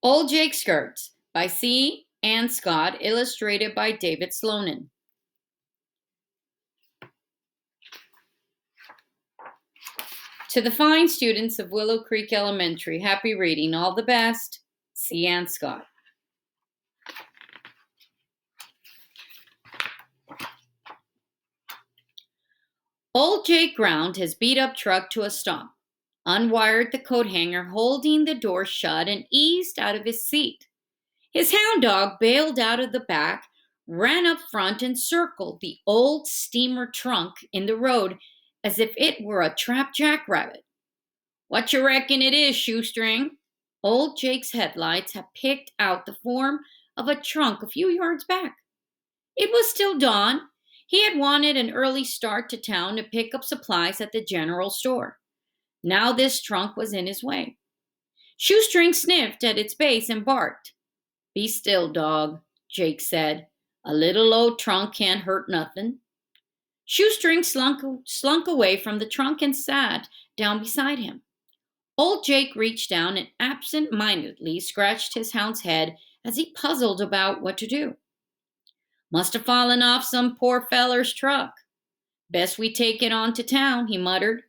Old Jake Skirts by C. Ann Scott, illustrated by David Slonin. To the fine students of Willow Creek Elementary, happy reading. All the best. C. Ann Scott. Old Jake ground his beat-up truck to a stop, unwired the coat hanger holding the door shut, and eased out of his seat. His hound dog bailed out of the back, ran up front, and circled the old steamer trunk in the road as if it were a trapped jackrabbit. "What you reckon it is, Shoestring?" Old Jake's headlights had picked out the form of a trunk a few yards back. It was still dawn. He had wanted an early start to town to pick up supplies at the general store. Now this trunk was in his way. Shoestring sniffed at its base and barked. "Be still, dog," Jake said. "A little old trunk can't hurt nothing." Shoestring slunk away from the trunk and sat down beside him. Old Jake reached down and absent-mindedly scratched his hound's head as he puzzled about what to do. "Must have fallen off some poor feller's truck. Best we take it on to town," he muttered.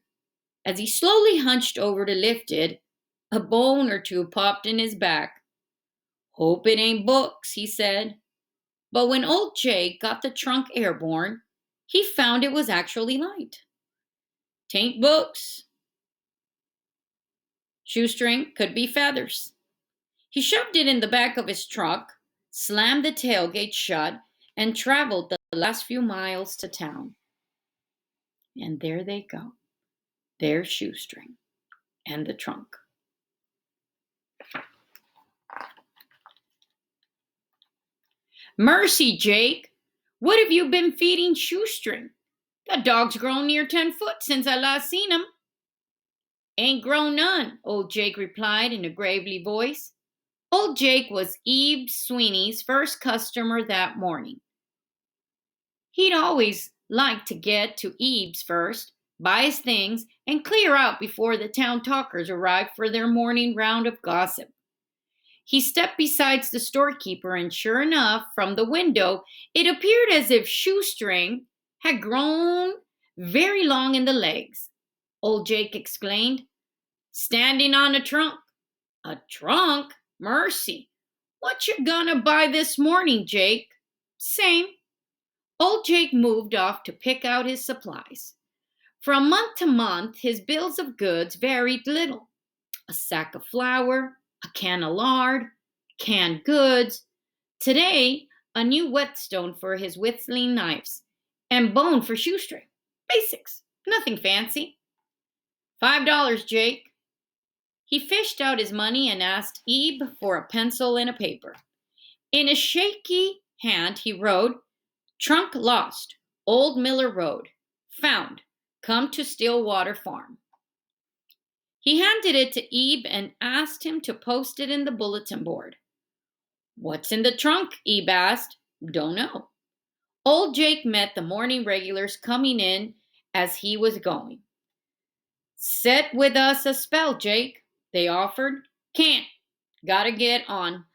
As he slowly hunched over to lift it, a bone or two popped in his back. "Hope it ain't books," he said. But when old Jake got the trunk airborne, he found it was actually light. "'Tain't books, Shoestring, could be feathers." He shoved it in the back of his truck, slammed the tailgate shut, and traveled the last few miles to town. And there they go. There's Shoestring and the trunk. "Mercy, Jake, what have you been feeding Shoestring? That dog's grown near 10 foot since I last seen him." "Ain't grown none," old Jake replied in a gravely voice. Old Jake was Ebe Sweeney's first customer that morning. He'd always liked to get to Ebe's first, buy his things, and clear out before the town talkers arrived for their morning round of gossip. He stepped beside the storekeeper, and sure enough, from the window, it appeared as if Shoestring had grown very long in the legs. Old Jake exclaimed, "Standing on a trunk." "A trunk? Mercy. What you gonna buy this morning, Jake?" "Same." Old Jake moved off to pick out his supplies. From month to month, his bills of goods varied little. A sack of flour, a can of lard, canned goods. Today, a new whetstone for his whittling knives, and bone for Shoestring. Basics, nothing fancy. $5, Jake." He fished out his money and asked Ebe for a pencil and a paper. In a shaky hand, he wrote, "Trunk lost, Old Miller Road. Found, come to Stillwater Farm." He handed it to Ebe and asked him to post it in the bulletin board. "What's in the trunk?" Ebe asked. "Don't know." Old Jake met the morning regulars coming in as he was going. "Set with us a spell, Jake," they offered. "Can't. Gotta get on."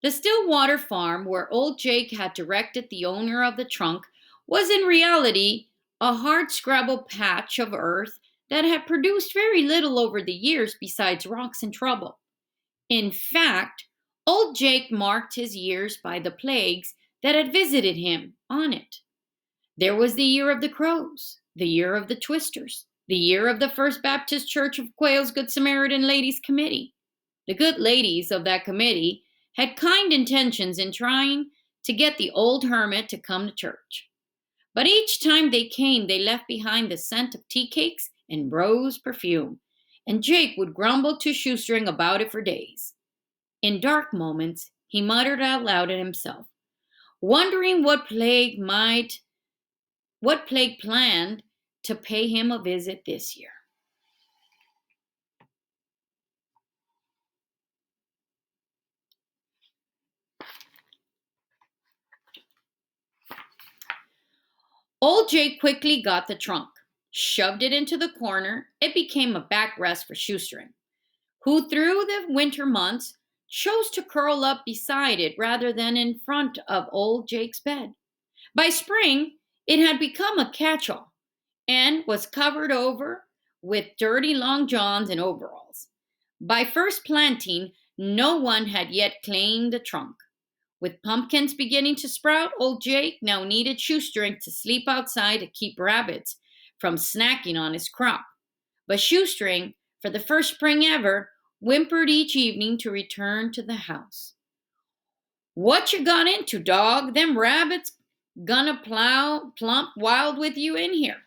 The Stillwater farm, where old Jake had directed the owner of the trunk, was in reality a hard-scrabble patch of earth that had produced very little over the years besides rocks and trouble. In fact, old Jake marked his years by the plagues that had visited him on it. There was the year of the crows, the year of the twisters, the year of the First Baptist Church of Quail's Good Samaritan Ladies Committee. The good ladies of that committee had kind intentions in trying to get the old hermit to come to church. But each time they came, they left behind the scent of tea cakes and rose perfume, and Jake would grumble to Shoestring about it for days. In dark moments, he muttered out loud at himself, wondering what plague planned to pay him a visit this year. Old Jake quickly got the trunk. shoved it into the corner. It became a backrest for Shoestring, who through the winter months chose to curl up beside it rather than in front of old Jake's bed. By spring, it had become a catch-all and was covered over with dirty long johns and overalls. By first planting, no one had yet claimed the trunk. With pumpkins beginning to sprout, old Jake now needed Shoestring to sleep outside to keep rabbits from snacking on his crop. But Shoestring, for the first spring ever, whimpered each evening to return to the house. "What you got into, dog? Them rabbits gonna plump wild with you in here."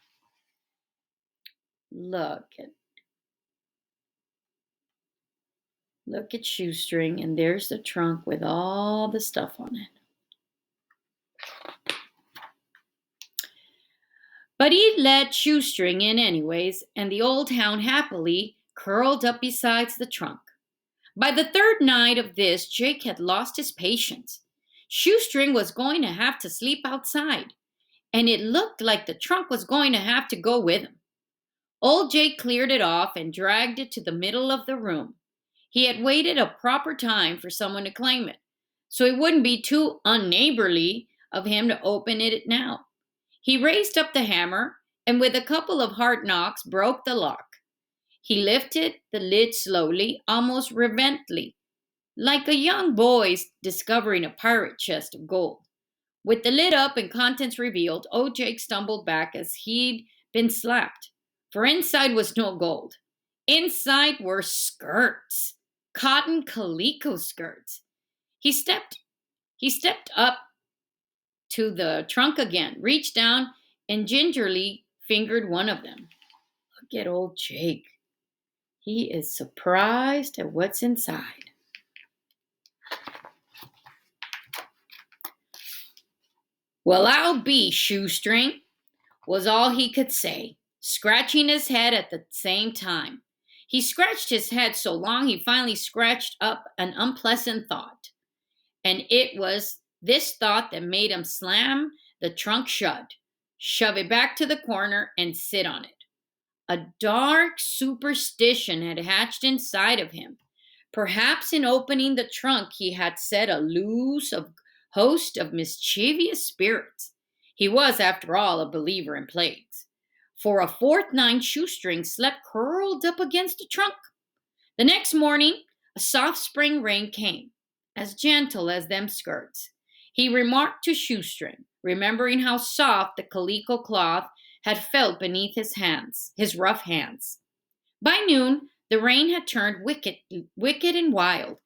Look at Shoestring, and there's the trunk with all the stuff on it. But he let Shoestring in anyways, and the old hound happily curled up beside the trunk. By the third night of this, Jake had lost his patience. Shoestring was going to have to sleep outside, and it looked like the trunk was going to have to go with him. Old Jake cleared it off and dragged it to the middle of the room. He had waited a proper time for someone to claim it, so it wouldn't be too unneighborly of him to open it now. He raised up the hammer and with a couple of hard knocks broke the lock. He lifted the lid slowly, almost reverently, like a young boy discovering a pirate chest of gold. With the lid up and contents revealed, old Jake stumbled back as he'd been slapped, for inside was no gold. Inside were skirts, cotton calico skirts. He stepped up to the trunk again, reached down, and gingerly fingered one of them. Look at old Jake. He is surprised at what's inside. "Well, I'll be Shoestring," was all he could say, scratching his head at the same time. He scratched his head so long he finally scratched up an unpleasant thought. And it was this thought that made him slam the trunk shut, shove it back to the corner, and sit on it. A dark superstition had hatched inside of him. Perhaps in opening the trunk he had set loose a host of mischievous spirits. He was, after all, a believer in plagues. For a fourth night, Shoestring slept curled up against the trunk. The next morning, a soft spring rain came, as gentle as them skirts. He remarked to Shoestring, remembering how soft the calico cloth had felt beneath his rough hands. By noon, the rain had turned wicked and wild.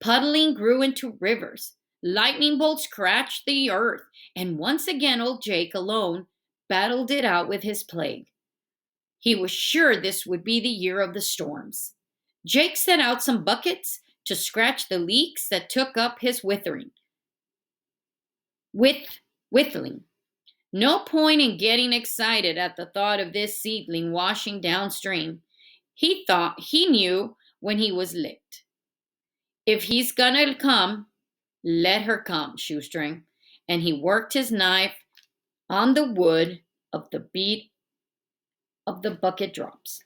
Puddling grew into rivers. Lightning bolts scratched the earth, and once again old Jake alone battled it out with his plague. He was sure this would be the year of the storms. Jake set out some buckets to scratch the leaks that took up his whittling. No point in getting excited at the thought of this seedling washing downstream. He knew when he was licked. If he's gonna come, let her come, Shoestring. And he worked his knife on the wood of the beat of the bucket drops.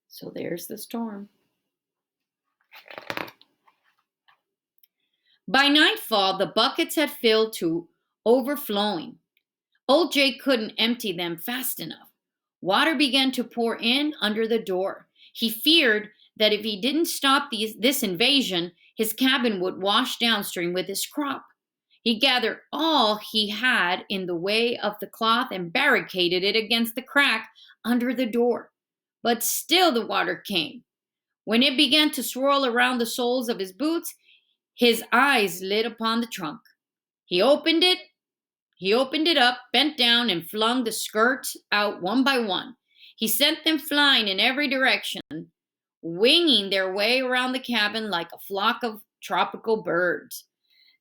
So there's the storm. By nightfall, the buckets had filled to overflowing. Old Jake couldn't empty them fast enough. Water began to pour in under the door. He feared that if he didn't stop this invasion, his cabin would wash downstream with his crop. He gathered all he had in the way of the cloth and barricaded it against the crack under the door. But still the water came. When it began to swirl around the soles of his boots, his eyes lit upon the trunk. He opened it up, bent down, and flung the skirts out one by one. He sent them flying in every direction, winging their way around the cabin like a flock of tropical birds.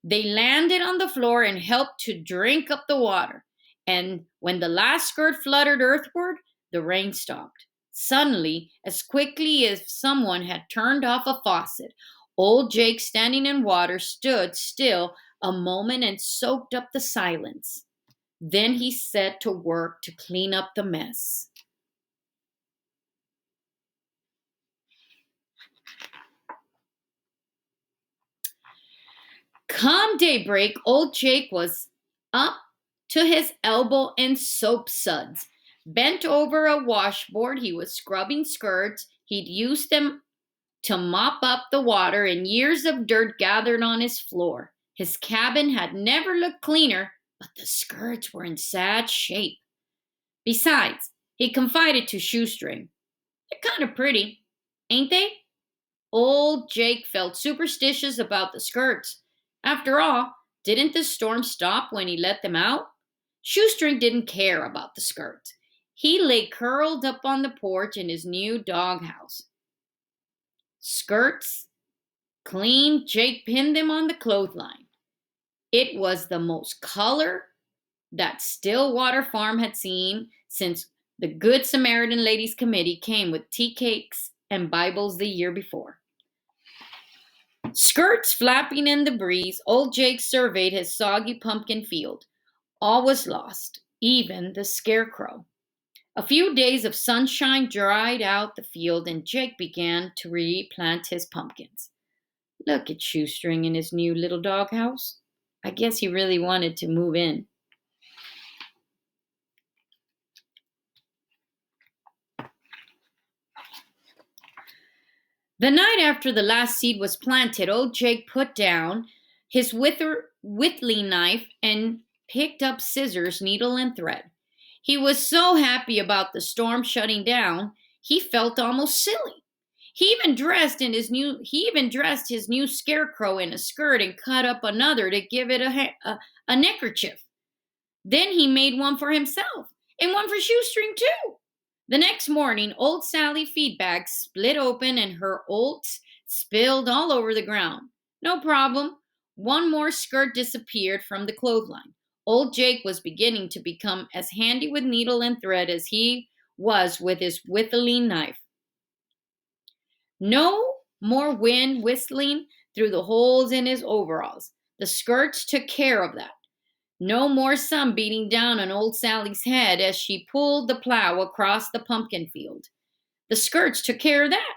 They landed on the floor and helped to drink up the water. And when the last skirt fluttered earthward, the rain stopped. Suddenly, as quickly as someone had turned off a faucet, old Jake, standing in water, stood still a moment and soaked up the silence. Then he set to work to clean up the mess. Come daybreak, old Jake was up to his elbow in soap suds. Bent over a washboard, he was scrubbing skirts. He'd used them to mop up the water and years of dirt gathered on his floor. His cabin had never looked cleaner, but the skirts were in sad shape. Besides, he confided to Shoestring, "They're kind of pretty, ain't they?" Old Jake felt superstitious about the skirts. After all, didn't the storm stop when he let them out? Shoestring didn't care about the skirts. He lay curled up on the porch in his new doghouse. Skirts clean, Jake pinned them on the clothesline. It was the most color that Stillwater Farm had seen since the Good Samaritan Ladies Committee came with tea cakes and Bibles the year before. Skirts flapping in the breeze, old Jake surveyed his soggy pumpkin field. All was lost, even the scarecrow. A few days of sunshine dried out the field, and Jake began to replant his pumpkins. Look at Shoestring in his new little doghouse. I guess he really wanted to move in. The night after the last seed was planted, old Jake put down his whittling knife and picked up scissors, needle, and thread. He was so happy about the storm shutting down, he felt almost silly. He even dressed his new scarecrow in a skirt and cut up another to give it a neckerchief. Then he made one for himself and one for Shoestring too. The next morning, old Sally feedbag split open and her oats spilled all over the ground. No problem. One more skirt disappeared from the clothesline. Old Jake was beginning to become as handy with needle and thread as he was with his whittling knife. No more wind whistling through the holes in his overalls. The skirts took care of that. No more sun beating down on old Sally's head as she pulled the plow across the pumpkin field. The skirts took care of that.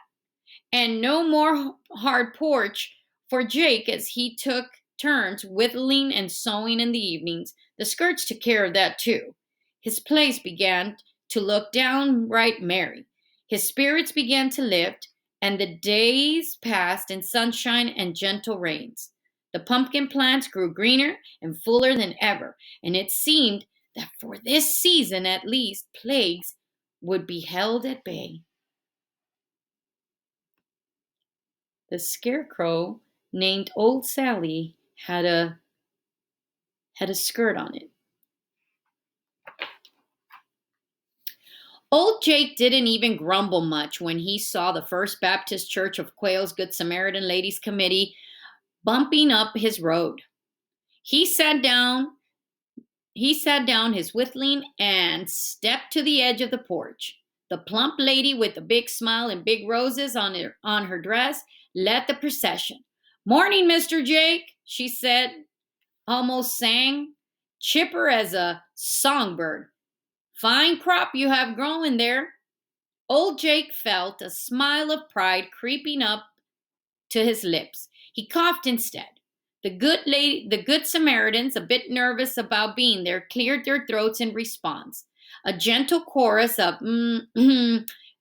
And no more hard porch for Jake as he took turns whittling and sewing in the evenings. The skirts took care of that too. His place began to look downright merry. His spirits began to lift, and the days passed in sunshine and gentle rains. The pumpkin plants grew greener and fuller than ever, and it seemed that for this season at least, plagues would be held at bay. The scarecrow named Old Sally had a skirt on it. Old Jake didn't even grumble much when he saw the First Baptist Church of Quail's Good Samaritan Ladies Committee bumping up his road. He sat down his whittling and stepped to the edge of the porch. The plump lady with the big smile and big roses on her dress led the procession. "Morning, Mr. Jake," she said, almost sang, chipper as a songbird. "Fine crop you have growing there." Old Jake felt a smile of pride creeping up to his lips. He coughed instead. The good Samaritans, a bit nervous about being there, cleared their throats in response. A gentle chorus of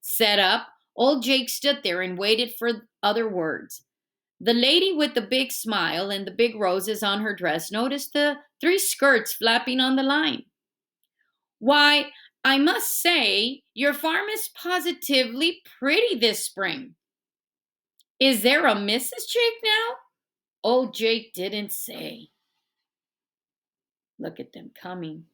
set up. Old Jake stood there and waited for other words. The lady with the big smile and the big roses on her dress noticed the 3 skirts flapping on the line. "Why, I must say, your farm is positively pretty this spring. Is there a Mrs. Jake now?" Old Jake didn't say. Look at them coming.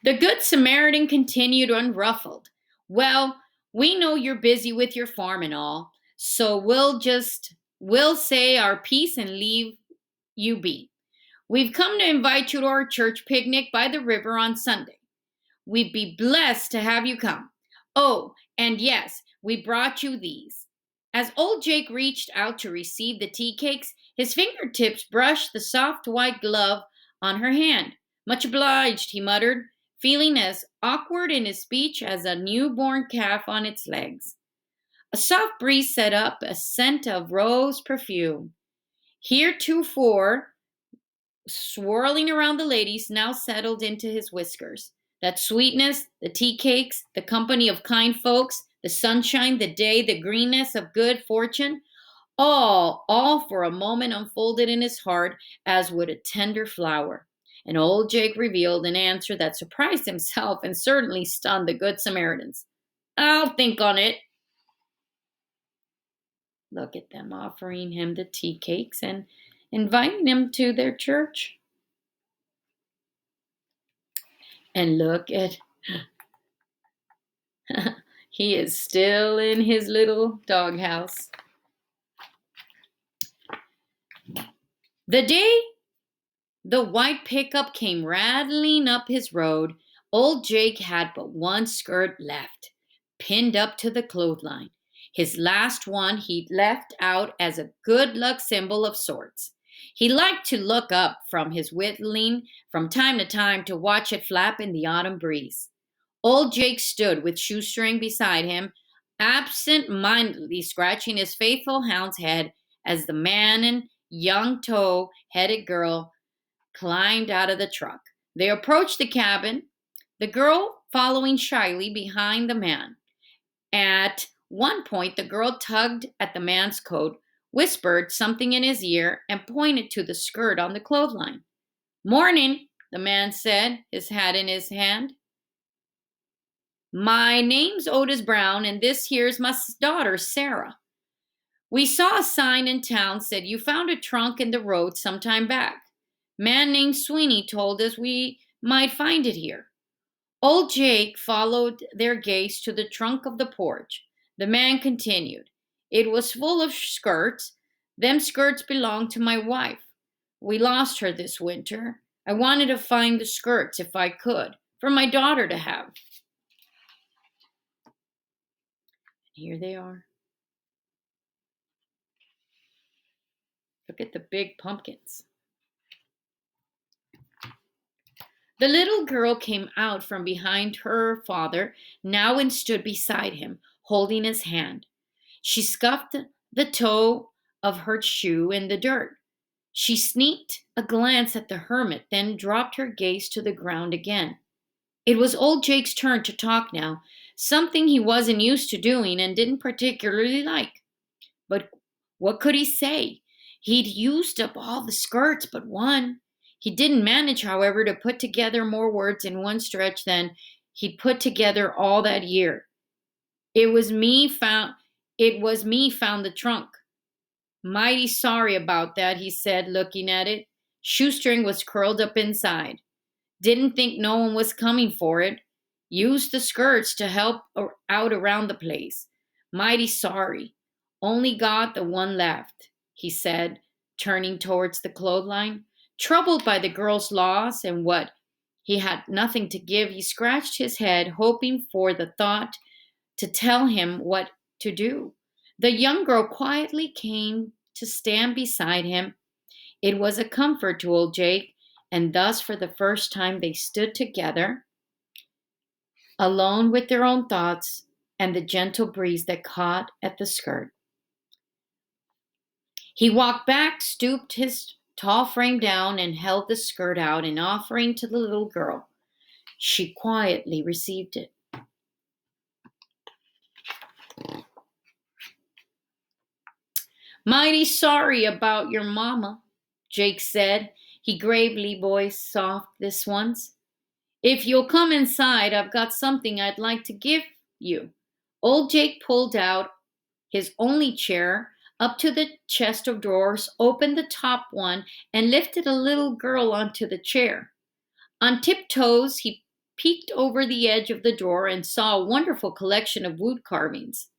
The Good Samaritan continued unruffled. "Well, we know you're busy with your farm and all, so we'll say our piece and leave you be. We've come to invite you to our church picnic by the river on Sunday. We'd be blessed to have you come. Oh, and yes, we brought you these." As old Jake reached out to receive the tea cakes, his fingertips brushed the soft white glove on her hand. Much obliged, he muttered, feeling as awkward in his speech as a newborn calf on its legs. A soft breeze set up a scent of rose perfume. Heretofore swirling around the ladies, now settled into his whiskers. That sweetness, the tea cakes, the company of kind folks, the sunshine, the day, the greenness of good fortune, all for a moment unfolded in his heart as would a tender flower. And old Jake revealed an answer that surprised himself and certainly stunned the good Samaritans. I'll think on it. Look at them offering him the tea cakes and inviting him to their church. And look at, he is still in his little doghouse. The day the white pickup came rattling up his road, old Jake had but one skirt left, pinned up to the clothesline. His last one he'd left out as a good luck symbol of sorts. He liked to look up from his whittling from time to time to watch it flap in the autumn breeze. Old Jake stood with Shoestring beside him, absent-mindedly scratching his faithful hound's head as the man and young tow-headed girl climbed out of the truck. They approached the cabin, the girl following shyly behind the man. At one point, the girl tugged at the man's coat, whispered something in his ear, and pointed to the skirt on the clothesline. "Morning," the man said, his hat in his hand. "My name's Otis Brown, and this here's my daughter, Sarah. We saw a sign in town said you found a trunk in the road some time back. Man named Sweeney told us we might find it here." Old Jake followed their gaze to the trunk of the porch. The man continued, "It was full of skirts. Them skirts belonged to my wife. We lost her this winter. I wanted to find the skirts if I could, for my daughter to have." Here they are. Look at the big pumpkins. The little girl came out from behind her father now and stood beside him, holding his hand. She scuffed the toe of her shoe in the dirt. She sneaked a glance at the hermit, then dropped her gaze to the ground again. It was old Jake's turn to talk now, something he wasn't used to doing and didn't particularly like. But what could he say? He'd used up all the skirts but one. He didn't manage, however, to put together more words in one stretch than he'd put together all that year. It was me found the trunk. "Mighty sorry about that," he said, looking at it. "Shoestring was curled up inside. Didn't think no one was coming for it. Used the skirts to help out around the place. Mighty sorry. Only got the one left," he said, turning towards the clothesline. Troubled by the girl's loss and what he had nothing to give, he scratched his head, hoping for the thought to tell him what to do. The young girl quietly came to stand beside him. It was a comfort to old Jake, and thus for the first time they stood together, alone with their own thoughts and the gentle breeze that caught at the skirt. He walked back, stooped his tall frame down, and held the skirt out, an offering to the little girl. She quietly received it. "Mighty sorry about your mama," Jake said. He gravely voiced soft this once. "If you'll come inside, I've got something I'd like to give you." Old Jake pulled out his only chair up to the chest of drawers, opened the top one, and lifted a little girl onto the chair. On tiptoes, he peeked over the edge of the drawer and saw a wonderful collection of wood carvings.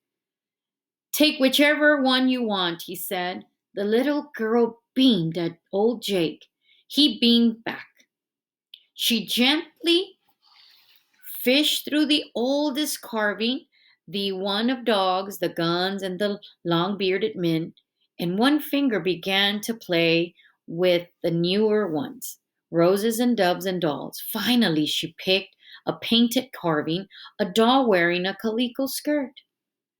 "Take whichever one you want," he said. The little girl beamed at old Jake. He beamed back. She gently fished through the oldest carving, the one of dogs, the guns, and the long bearded men, and one finger began to play with the newer ones, roses and doves and dolls. Finally, she picked a painted carving, a doll wearing a calico skirt.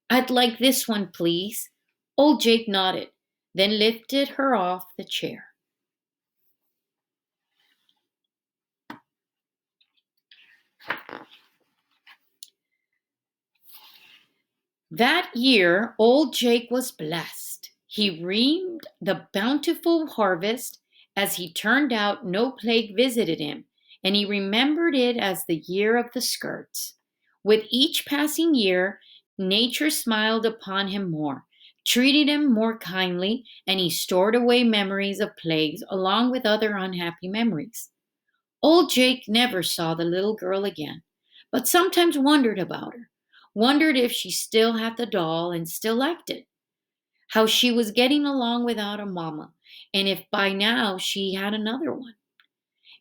I'd like this one, please. Old Jake nodded, then lifted her off the chair. That year, old Jake was blessed. He reaped the bountiful harvest. As he turned out, no plague visited him, and he remembered it as the year of the skirts. With each passing year, nature smiled upon him more, treated him more kindly, and he stored away memories of plagues along with other unhappy memories. Old Jake never saw the little girl again, but sometimes wondered about her. Wondered if she still had the doll and still liked it. How she was getting along without a mama, and if by now she had another one.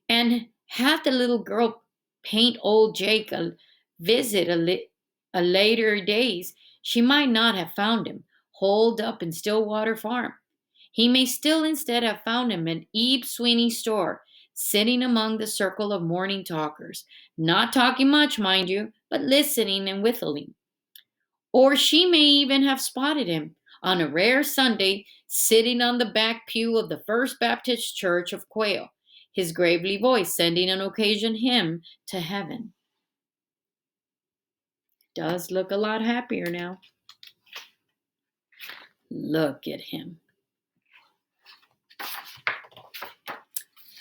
And had the little girl paint old Jake a visit a later days, she might not have found him holed up in Stillwater Farm. He may still instead have found him at Ebe Sweeney's store, sitting among the circle of morning talkers, not talking much, mind you, but listening and whittling. Or she may even have spotted him on a rare Sunday sitting on the back pew of the First Baptist Church of Quail, his gravely voice sending an occasion hymn to heaven. Does look a lot happier now. Look at him.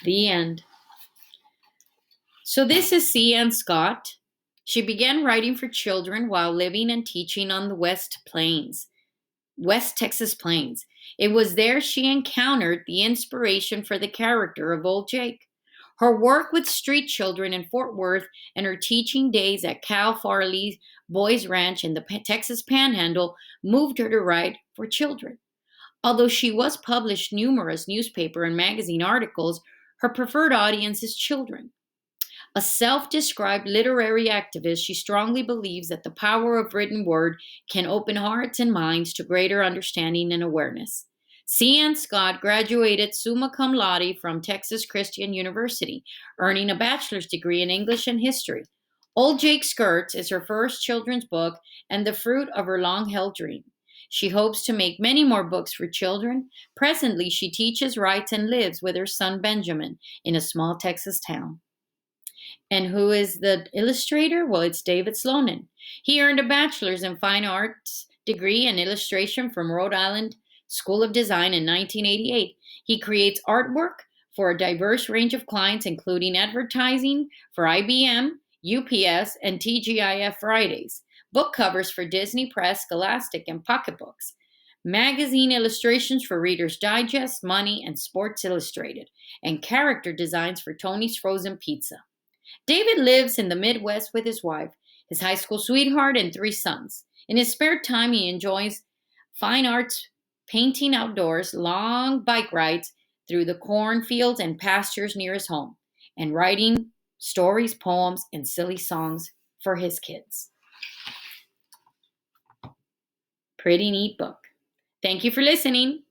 The end. So this is C. Ann Scott. She began writing for children while living and teaching on the West Texas Plains. It was there she encountered the inspiration for the character of Old Jake. Her work with street children in Fort Worth and her teaching days at Cal Farley's Boys Ranch in the Texas Panhandle moved her to write for children. Although she was published numerous newspaper and magazine articles, her preferred audience is children. A self-described literary activist, she strongly believes that the power of written word can open hearts and minds to greater understanding and awareness. C. Ann Scott graduated summa cum laude from Texas Christian University, earning a bachelor's degree in English and history. Old Jake Skirts is her first children's book and the fruit of her long-held dream. She hopes to make many more books for children. Presently, she teaches, writes, and lives with her son Benjamin in a small Texas town. And who is the illustrator? Well, it's David Slonin. He earned a bachelor's in fine arts degree in illustration from Rhode Island School of Design in 1988. He creates artwork for a diverse range of clients, including advertising for IBM, UPS, and TGIF Fridays, book covers for Disney Press, Scholastic, and pocketbooks, magazine illustrations for Reader's Digest, Money, and Sports Illustrated, and character designs for Tony's Frozen Pizza. David lives in the Midwest with his wife, his high school sweetheart, and 3 sons. In his spare time, he enjoys fine arts, painting outdoors, long bike rides through the cornfields and pastures near his home, and writing stories, poems, and silly songs for his kids. Pretty neat book. Thank you for listening.